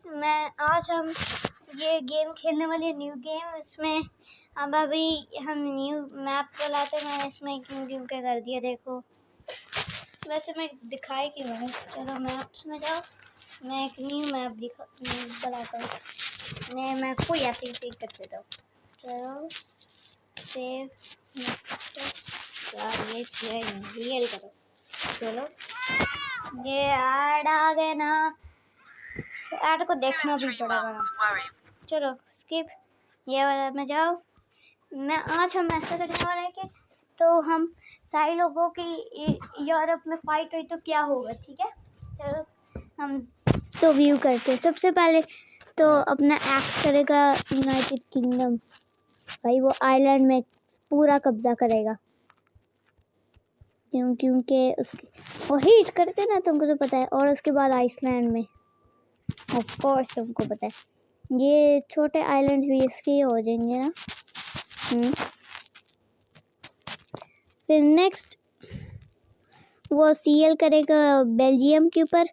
मैं आज हम ये गेम खेलने वाले न्यू गेम। इसमें अब अभी हम न्यू मैप चलाते हैं। इसमें क्यों क्या कर दिया देखो। वैसे मैं दिखाई क्यों है। चलो मैप्स में जाओ। मैं एक न्यू मैप बनाता हूँ। मैं मैप को ऐसे ही सेव कर देता हूँ। चलो सेव यार ये रियल करो। चलो ये ऐड आ गए ना। ऐड को देखना भी पड़ेगा। चलो स्किप ये वाला में जाओ। आज हम ऐसा करने वाले हैं कि तो हम सारे लोगों की यूरोप में फाइट हुई तो क्या होगा, ठीक है। चलो हम तो व्यू करते हैं। सबसे पहले तो अपना एक्ट करेगा यूनाइटेड किंगडम। भाई वो आइलैंड में पूरा कब्जा करेगा क्योंकि उसके वो हीट करते ना, तुमको तो पता है। और उसके बाद आइसलैंड में ऑफ कोर्स तुमको पता है ये छोटे आइलैंड्स भी इसके हो जाएंगे ना। फिर नेक्स्ट वो सीएल करेगा बेल्जियम के ऊपर,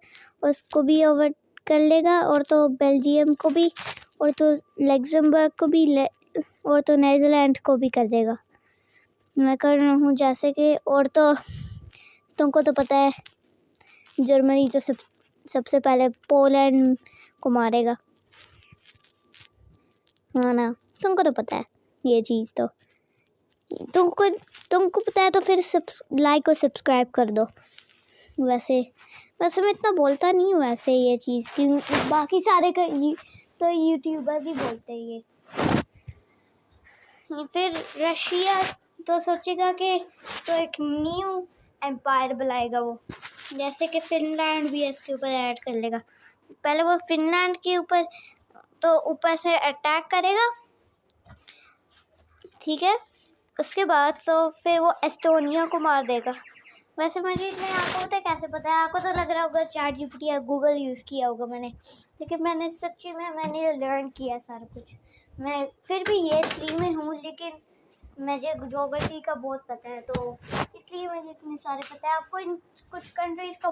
उसको भी ओवर कर लेगा। और तो बेल्जियम को भी, और तो लग्जमबर्ग को भी, और तो नीदरलैंड को भी कर देगा। मैं कर रहा हूँ जैसे कि। और तो तुमको तो पता है जर्मनी तो सबसे पहले पोलैंड को मारेगा, हाँ ना। तुमको तो पता है ये चीज़। तो तुमको पता है तो फिर लाइक और सब्सक्राइब कर दो। वैसे मैं इतना बोलता नहीं हूँ वैसे ये चीज़, क्यों बाकी सारे तो यूट्यूबर्स ही बोलते हैं ये। फिर रशिया तो सोचेगा कि तो एक न्यू एम्पायर बनाएगा वो, जैसे कि फिनलैंड भी इसके ऊपर ऐड कर लेगा। पहले वो फिनलैंड के ऊपर तो ऊपर से अटैक करेगा, ठीक है। उसके बाद तो फिर वो एस्टोनिया को मार देगा। वैसे मुझे इसमें आपको पता है कैसे पता है। आपको तो लग रहा होगा चैट जीपीटी या गूगल यूज़ किया होगा मैंने, लेकिन मैंने लर्न किया सारा कुछ। मैं फिर भी ये 3 में हूँ, लेकिन मुझे ज्योग्राफी का बहुत पता है, तो इसलिए मुझे इतने सारे पता है। आपको इन कुछ कंट्रीज़ का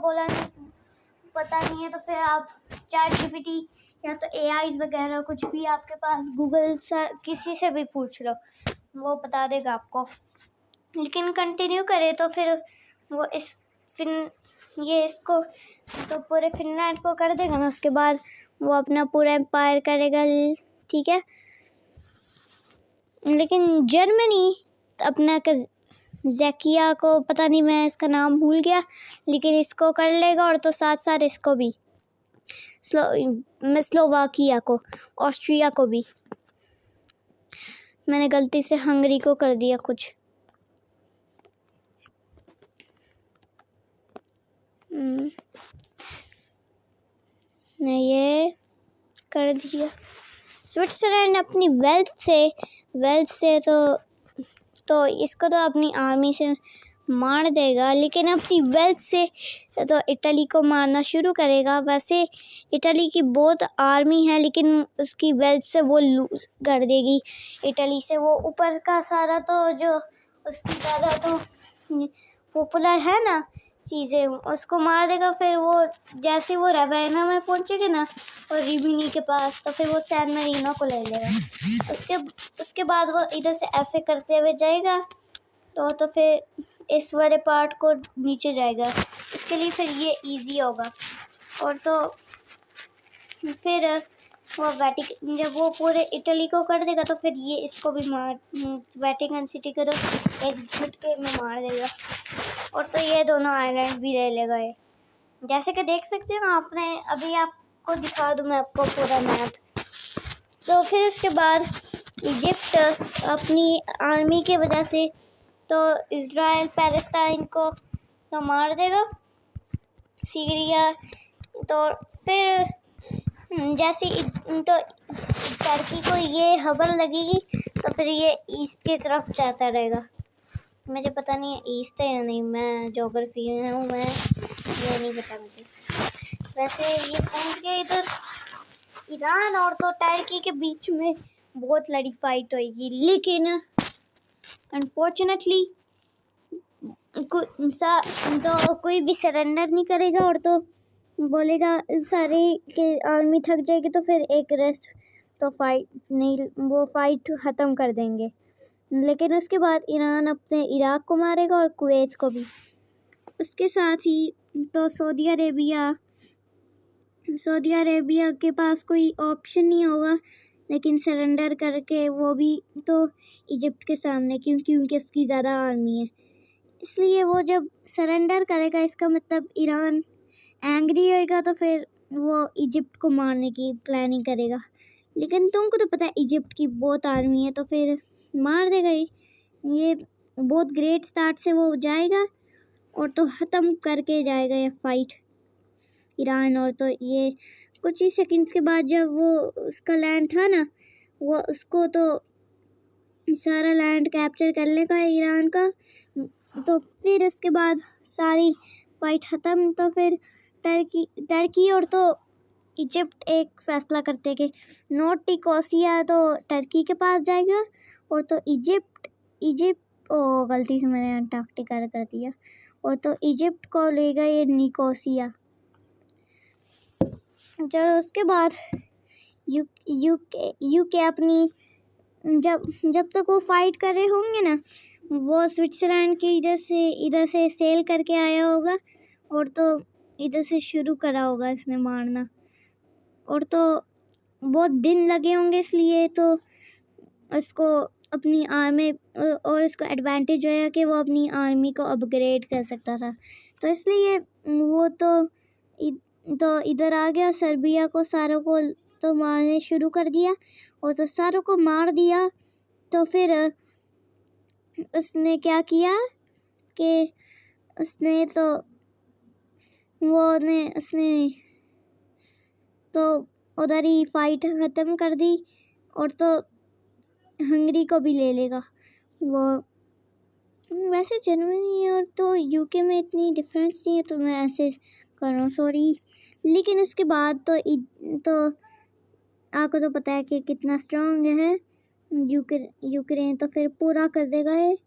पता नहीं है तो फिर आप चैट जीपीटी या तो एआईज वगैरह कुछ भी आपके पास गूगल से किसी से भी पूछ लो, वो बता देगा आपको। लेकिन कंटिन्यू करें तो फिर वो इसको तो पूरे फिनलैंड को कर देगा ना। उसके बाद वो अपना पूरा एम्पायर करेगा, ठीक है। लेकिन जर्मनी अपना ज़ेकिया को पता नहीं, मैं इसका नाम भूल गया, लेकिन इसको कर लेगा। और तो साथ साथ इसको भी स्लोवाकिया को, ऑस्ट्रिया को भी। मैंने गलती से हंगरी को कर दिया कुछ। ये कर दिया। स्विट्ज़रलैंड अपनी वेल्थ से तो इसको तो अपनी आर्मी से मार देगा, लेकिन अपनी वेल्थ से तो इटली को मारना शुरू करेगा। वैसे इटली की बहुत आर्मी है, लेकिन उसकी वेल्थ से वो लूज कर देगी इटली से। वो ऊपर का सारा तो जो उसकी ज़्यादा तो पॉपुलर है ना चीज़ें, उसको मार देगा। फिर वो जैसे वो रवेना में पहुंचेगा ना और रिमिनी के पास, तो फिर वो सैन मेरिनो को ले लेगा। उसके बाद वो इधर से ऐसे करते हुए जाएगा तो फिर इस वाले पार्ट को नीचे जाएगा। इसके लिए फिर ये इजी होगा। और तो फिर वो जब वो पूरे इटली को कर देगा तो फिर ये इसको भी वेटिकन सिटी को तो एक झटके में मार देगा। और तो ये दोनों आइलैंड भी ले लेगा ये, जैसे कि देख सकते हो आपने। अभी आपको दिखा दूँ मैं आपको पूरा मैप। तो फिर उसके बाद इजिप्ट अपनी आर्मी की वजह से तो इज़राइल पैलेस्टाइन को तो मार देगा, सीरिया। तो फिर जैसे तो टर्की को ये खबर लगेगी तो फिर ये ईस्ट की तरफ जाता रहेगा। मुझे पता नहीं है ईस्ट है या नहीं, मैं ज्योग्राफी में हूँ, मैं ये नहीं पता मुझे। वैसे ये पहुँच गया इधर ईरान और तो टर्की के बीच में बहुत लड़ी फाइट होगी, लेकिन अनफॉर्चुनेटली तो कोई भी सरेंडर नहीं करेगा। और तो बोलेगा सारी के आर्मी थक जाएगी तो फिर एक रेस्ट तो फाइट नहीं, वो फाइट ख़त्म कर देंगे। लेकिन उसके बाद ईरान अपने इराक को मारेगा और कुवैत को भी। उसके साथ ही तो सऊदी अरेबिया के पास कोई ऑप्शन नहीं होगा लेकिन सरेंडर करके, वो भी तो इजिप्ट के सामने, क्योंकि उसकी ज़्यादा आर्मी है। इसलिए वो जब सरेंडर करेगा इसका मतलब ईरान एंग्री होएगा तो फिर वो इजिप्ट को मारने की प्लानिंग करेगा। लेकिन तुमको तो पता है इजिप्ट की बहुत आर्मी है तो फिर मार देगा ये बहुत ग्रेट स्टार्ट से वो जाएगा और तो ख़त्म करके जाएगा ये फाइट ईरान। और तो ये कुछ ही सेकंड्स के बाद जब वो उसका लैंड था ना, वो उसको तो सारा लैंड कैप्चर कर लेगा ईरान का। तो फिर इसके बाद सारी फाइट ख़त्म। तो फिर टर्की और तो इजिप्ट एक फ़ैसला करते कि नॉर्थ निकोसिया तो टर्की के पास जाएगा और तो इजिप्ट गलती से मैंने अंटार्कटिका कर दिया, और तो इजिप्ट को लेगा ये निकोसिया। चलो उसके बाद यूके अपनी जब तक वो फाइट कर रहे होंगे ना, वो स्विट्ज़रलैंड के इधर से सेल करके आया होगा और तो इधर से शुरू करा होगा इसने मारना। और तो बहुत दिन लगे होंगे, इसलिए तो उसको अपनी आर्मी और इसको एडवांटेज है कि वो अपनी आर्मी को अपग्रेड कर सकता था। तो इसलिए वो तो इधर आ गया, सर्बिया को सारों को तो मारने शुरू कर दिया और तो सारों को मार दिया। तो फिर उसने क्या किया कि उसने तो उधर ही फाइट ख़त्म कर दी और तो हंगरी को भी ले लेगा वो। वैसे जर्मनी और तो यूके में इतनी डिफरेंस नहीं है तो मैं ऐसे कर रहा हूँ, सॉरी। लेकिन उसके बाद तो आपको तो पता है कि कितना स्ट्रांग है यूक्रेन, तो फिर पूरा कर देगा ये।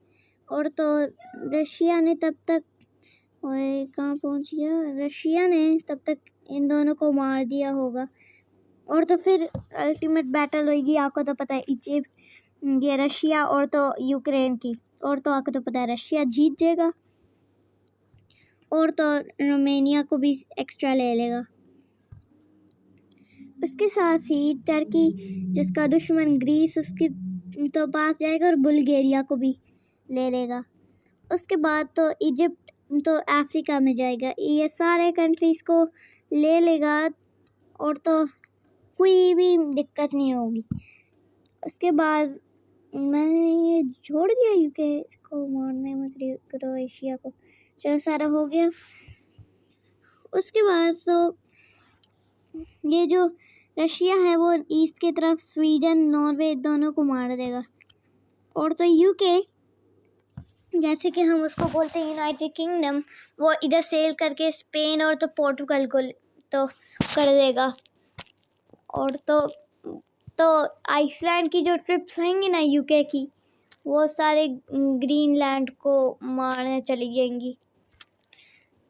और तो रशिया ने तब तक कहाँ पहुँच गया, रशिया ने तब तक इन दोनों को मार दिया होगा। और तो फिर अल्टीमेट बैटल होगी, आपको तो पता है ये रशिया और तो यूक्रेन की। और तो आपको तो पता है रशिया जीत जाएगा और तो रोमानिया को भी एक्स्ट्रा ले लेगा। उसके साथ ही टर्की जिसका दुश्मन ग्रीस उसके तो पास जाएगा और बुल्गारिया को भी ले लेगा। उसके बाद तो इजिप्ट तो अफ्रीका में जाएगा, ये सारे कंट्रीज़ को ले लेगा और तो कोई भी दिक्कत नहीं होगी। उसके बाद मैंने ये छोड़ दिया यूके को मारने में, क्रोएशिया को। चलो सारा हो गया। उसके बाद तो ये जो रशिया है वो ईस्ट की तरफ स्वीडन, नॉर्वे दोनों को मार देगा। और तो यूके जैसे कि हम उसको बोलते हैं यूनाइटेड किंगडम, वो इधर सेल करके स्पेन और तो पोर्टुगल को तो कर देगा। और तो आइसलैंड की जो ट्रिप्स होंगी ना यूके की, वो सारे ग्रीनलैंड को मारने चली जाएंगी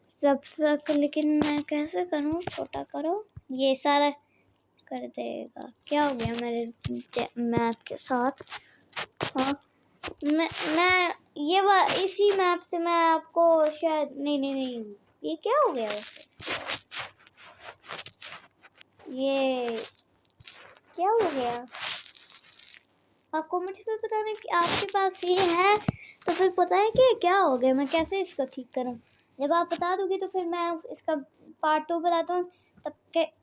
सब तक। लेकिन मैं कैसे करूँ, छोटा करो, ये सारा कर देगा। क्या हो गया मेरे मैप के साथ? हाँ, मैं इसी मैप से मैं आपको शायद नहीं, ये क्या हो गया वैसे? ये क्या हो गया? आपको मुझे तो पता नहीं कि आपके पास ये है, तो फिर पता है कि क्या हो गया, मैं कैसे इसको ठीक करूं। जब आप बता दोगे तो फिर मैं इसका पार्ट 2 बताता हूँ। तब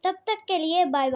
तक के लिए बाय बाय।